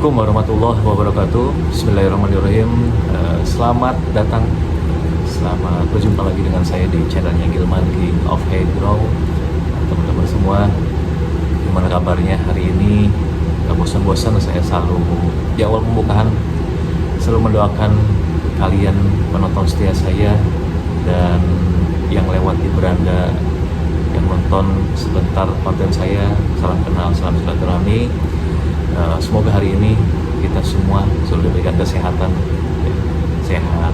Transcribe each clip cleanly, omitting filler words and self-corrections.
Assalamualaikum warahmatullahi wabarakatuh. Bismillahirrahmanirrahim. Selamat datang, selamat berjumpa lagi dengan saya di channelnya Gilman King of Hydro. Teman-teman semua, gimana kabarnya hari ini? Gak bosan-bosan, saya selalu di awal pembukaan selalu mendoakan kalian penonton setia saya dan yang lewat di beranda, yang nonton sebentar konten saya. Salam kenal, salam silaturahmi. Semoga hari ini kita semua selalu diberikan kesehatan, sehat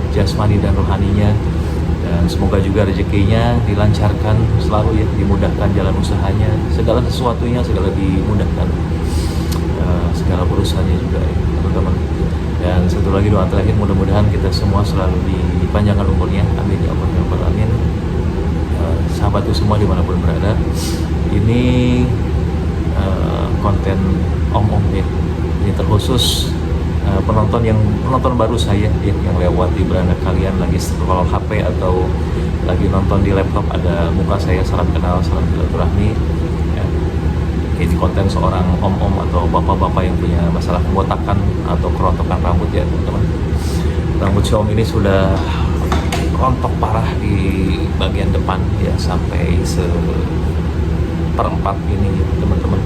jasmani dan rohaninya, dan semoga juga rezekinya dilancarkan selalu, ya, dimudahkan jalan usahanya, segala sesuatunya segala dimudahkan, segala urusannya juga, ya, teman-teman. Dan satu lagi doa terakhir, mudah-mudahan kita semua selalu dipanjangkan umurnya, amin ya Allah ya Rabbal alamin. Sahabatku semua dimanapun berada, ini konten om-om, ya, ini terkhusus penonton baru saya, ya, yang lewat di beranda kalian lagi scroll HP atau lagi nonton di laptop, ada muka saya. Salam kenal, salam silaturahmi, ya. Ini konten seorang om-om atau bapak-bapak yang punya masalah pembotakan atau kerontokan rambut, ya teman-teman. Rambut si om ini sudah rontok parah di bagian depan, ya, sampai seperempat ini, ya, teman-teman.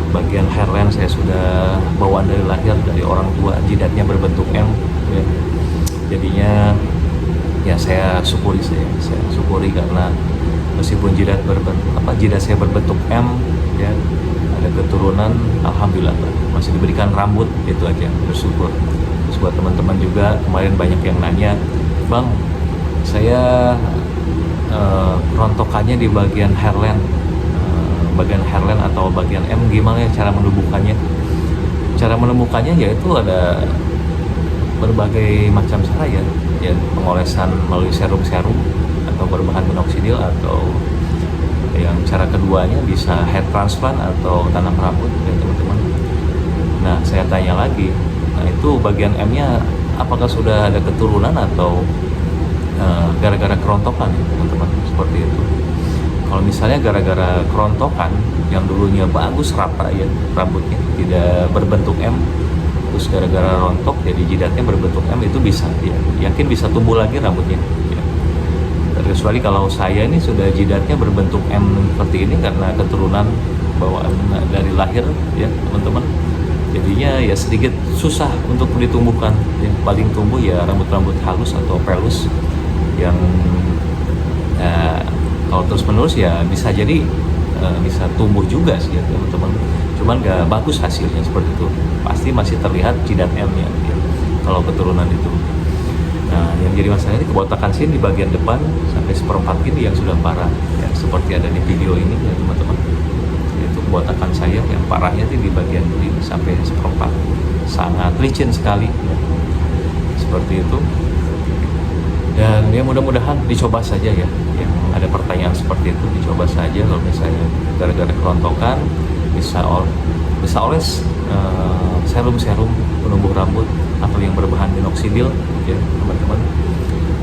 Bagian hairline saya sudah bawaan dari lahir, dari orang tua. Jidatnya berbentuk M, ya. Jadinya ya saya syukuri karena meskipun jidat saya berbentuk M, ya, ada keturunan, alhamdulillah masih diberikan rambut, itu aja bersyukur. Terus buat teman-teman juga, kemarin banyak yang nanya, bang, saya rontokannya di bagian hairline atau bagian M, gimana ya cara menumbuhkannya? Cara menumbuhkannya yaitu ada berbagai macam cara, ya, pengolesan melalui serum atau berbahan minoxidil, atau yang cara keduanya bisa hair transplant atau tanam rambut, ya teman-teman. Nah, saya tanya lagi, nah itu bagian M-nya apakah sudah ada keturunan atau gara-gara kerontokan, ya teman-teman, seperti itu. Kalau misalnya gara-gara kerontokan yang dulunya bagus rata, ya, rambutnya tidak berbentuk M, terus gara-gara rontok jadi jidatnya berbentuk M, itu bisa, ya, yakin bisa tumbuh lagi rambutnya, ya. Kecuali kalau saya ini sudah jidatnya berbentuk M seperti ini karena keturunan bawaan dari lahir, ya teman-teman. Jadinya ya sedikit susah untuk ditumbuhkan, ya. Paling tumbuh ya rambut-rambut halus atau pelus yang kalau terus menerus ya bisa jadi bisa tumbuh juga sih, ya teman-teman. Cuman gak bagus hasilnya seperti itu. Pasti masih terlihat jidat M, ya, kalau keturunan itu. Nah, yang jadi masalah ini kebotakan sini di bagian depan sampai seperempat ini yang sudah parah, ya, seperti ada di video ini, ya teman-teman. Itu kebotakan saya yang parahnya itu di bagian ini sampai seperempat, sangat licin sekali, ya. Seperti itu. Dan ya mudah-mudahan dicoba saja, ya, yang ada pertanyaan seperti itu dicoba saja. Kalau misalnya gara-gara kerontokan bisa oles serum penumbuh rambut atau yang berbahan minoxidil, ya teman-teman.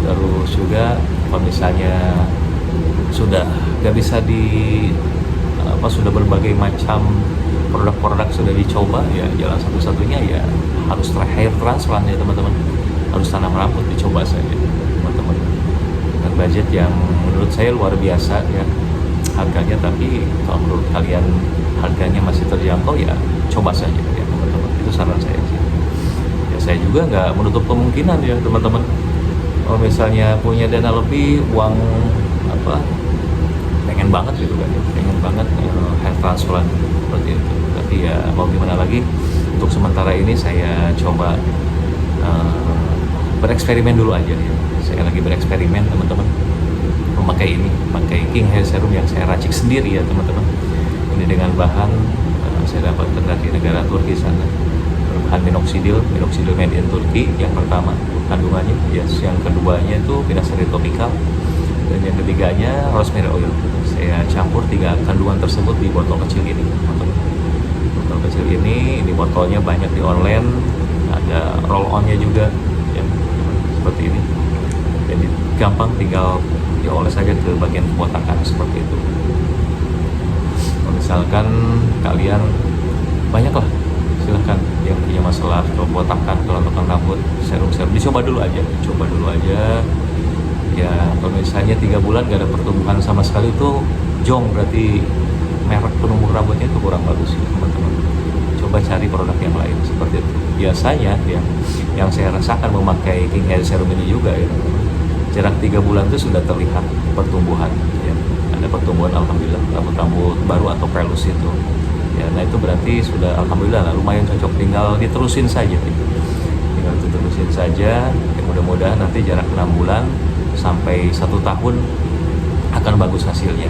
Terus juga kalau misalnya sudah gak bisa sudah berbagai macam produk-produk sudah dicoba, ya jalan satu-satunya ya harus hair transplant, ya teman-teman. Harus tanam rambut, dicoba saja teman-teman, dengan budget yang menurut saya luar biasa, ya, harganya. Tapi kalau menurut kalian harganya masih terjangkau, ya coba saja, ya teman-teman. Itu saran saya sih. Ya, saya juga nggak menutup kemungkinan, ya teman-teman, kalau misalnya punya dana lebih, uang pengen banget gitu kan, ya, pengen banget hair transplant seperti itu. Tapi ya mau gimana lagi, untuk sementara ini saya coba bereksperimen dulu aja, ya. Saya lagi bereksperimen, teman-teman, memakai King Hair Serum yang saya racik sendiri, ya teman-teman. Ini dengan bahan saya dapatkan dari negara Turki sana, bahan minoxidil made in Turki. Yang pertama kandungannya, yes. Yang keduanya itu Finasteride topikal, dan yang ketiganya rosemary oil. Saya campur 3 kandungan tersebut di botol kecil ini, teman-teman. Botol kecil ini botolnya banyak di online, ada roll onnya juga, ya, seperti ini. Jadi gampang, tinggal dioles saja ke bagian kebotakan seperti itu. Kalau misalkan kalian banyaklah silahkan yang punya masalah botakan, kelontokan rambut, serum-serum dicoba dulu aja, ya. Kalau misalnya 3 bulan gak ada pertumbuhan sama sekali, itu jong, berarti merek penumbuh rambutnya itu kurang bagus ya teman-teman. Coba cari produk yang lain seperti itu. Biasanya yang saya rasakan memakai King Hair Serum ini juga ya teman-teman, jarak 3 bulan itu sudah terlihat pertumbuhan ya. Ada pertumbuhan alhamdulillah rambut-rambut baru atau pelus itu ya. Nah itu berarti sudah alhamdulillah lumayan cocok, tinggal diterusin saja ya. Tinggal diterusin saja ya, mudah-mudahan nanti jarak 6 bulan sampai 1 tahun akan bagus hasilnya.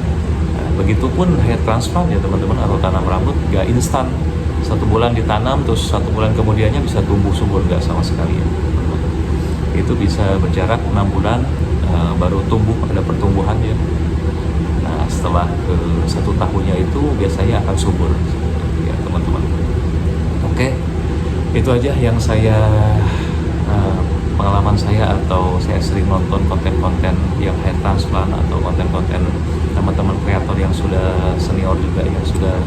Nah, begitupun hair transplant ya teman-teman, atau tanam rambut gak instan 1 bulan ditanam terus 1 bulan kemudiannya bisa tumbuh subur, gak sama sekali ya. Itu bisa berjarak 6 bulan baru tumbuh, ada pertumbuhannya. Nah setelah ke 1 tahunnya itu biasanya akan subur ya teman-teman. Oke, itu aja yang saya pengalaman saya, atau saya sering nonton konten-konten yang hair transplant atau konten-konten teman-teman kreator yang sudah senior juga, yang sudah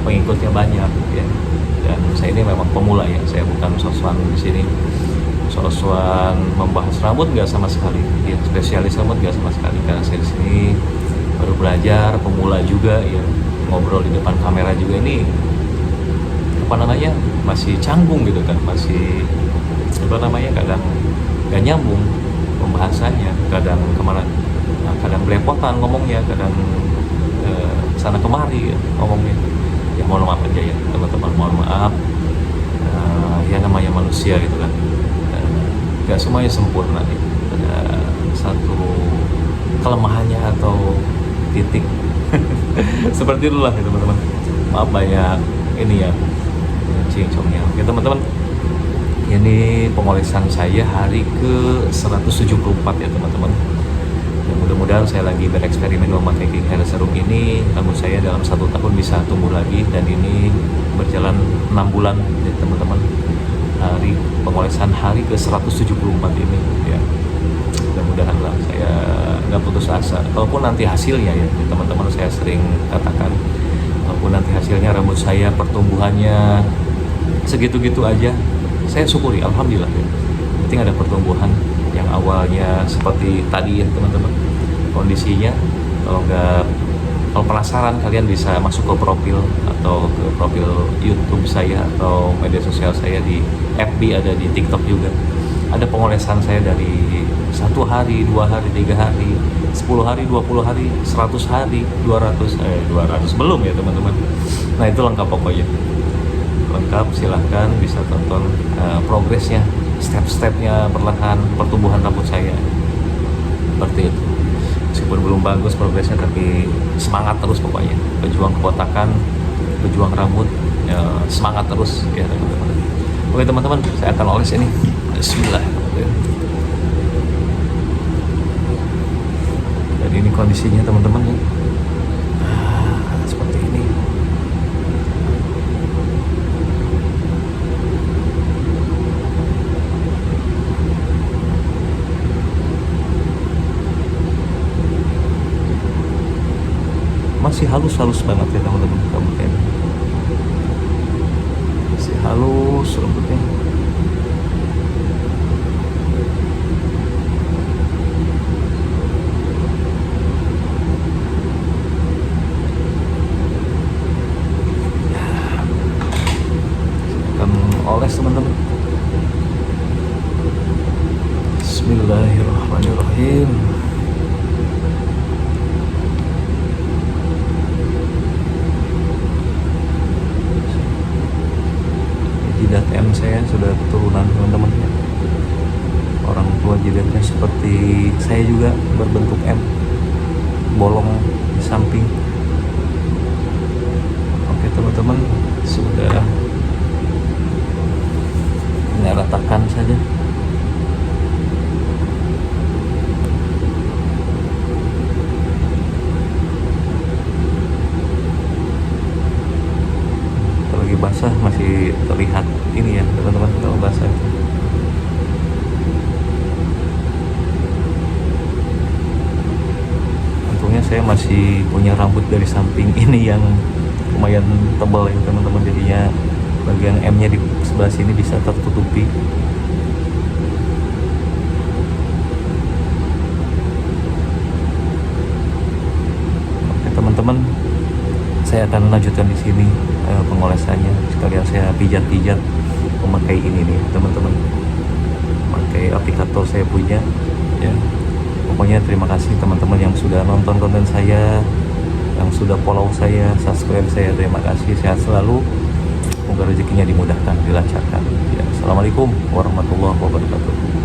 pengikutnya banyak ya. Dan saya ini memang pemula ya, saya bukan sosokan di sini, sosokan membahas rambut nggak sama sekali ya, spesialis rambut nggak sama sekali, karena saya di sini baru belajar, pemula juga ya, ngobrol di depan kamera juga ini apa namanya masih canggung gitu kan, masih apa namanya kadang gak nyambung pembahasannya, kadang kemana, kadang belepotan ngomongnya, kadang sana kemari ya, ngomongnya ya. Mohon maaf aja ya teman-teman, mohon maaf. Ya namanya manusia gitu kan, gak semuanya sempurna nih. Ada satu kelemahannya atau titik seperti itulah ya teman-teman. Maaf banyak ini ya cincongnya. Oke teman-teman, ini pengolesan saya hari ke 174 ya teman-teman. Ya, mudah-mudahan saya lagi bereksperimen memakai King Hair Serum ini, rambut saya dalam 1 tahun bisa tumbuh lagi, dan ini berjalan 6 bulan ya teman-teman. Hari pengolesan hari ke 174 ini ya. Mudah-mudahan lah, saya nggak putus asa. Walaupun nanti hasilnya ya teman-teman, saya sering katakan, walaupun nanti hasilnya rambut saya pertumbuhannya segitu-gitu aja, saya syukuri, alhamdulillah ya. Penting ada pertumbuhan. Yang awalnya seperti tadi ya teman-teman kondisinya. Kalau penasaran, kalian bisa masuk ke profil atau ke profil YouTube saya atau media sosial saya, di FB, ada di TikTok juga. Ada pengolesan saya dari 1 hari, 2 hari, 3 hari, 10 hari, 20 hari, 100 hari, 200 belum ya teman-teman. Nah itu lengkap pokoknya, lengkap. Silahkan bisa tonton progresnya, step-stepnya perlahan pertumbuhan rambut saya seperti itu. Meskipun belum bagus progresnya, tapi semangat terus pokoknya, pejuang kebotakan, pejuang rambut ya, semangat terus ya teman-teman. Oke teman-teman, saya akan oles ini. Bismillah. Dan ini kondisinya teman-teman ya, seperti ini. Masih halus-halus banget ya teman-teman rambutnya, masih halus rambutnya. Akan oles teman-teman. Bismillahirrahmanirrahim. Jidat M saya sudah keturunan teman-teman ya. Orang tua jidatnya seperti saya juga, berbentuk M, bolong di samping. Oke teman-teman, sudah ini ratakan saja. Lagi basah masih terlihat ini ya teman-teman, kalau basah itu. Untungnya saya masih punya rambut dari samping ini yang lumayan tebal ya teman-teman, jadinya bagian M-nya di sebelah sini bisa tertutupi. Oke teman-teman, saya akan lanjutkan di sini pengolesannya. Sekalian saya pijat-pijat memakai ini nih teman-teman, memakai aplikator saya punya ya. Pokoknya terima kasih teman-teman yang sudah nonton konten saya, yang sudah follow saya, subscribe saya. Terima kasih, sehat selalu, semoga rezekinya dimudahkan, dilancarkan ya. Assalamualaikum warahmatullahi wabarakatuh.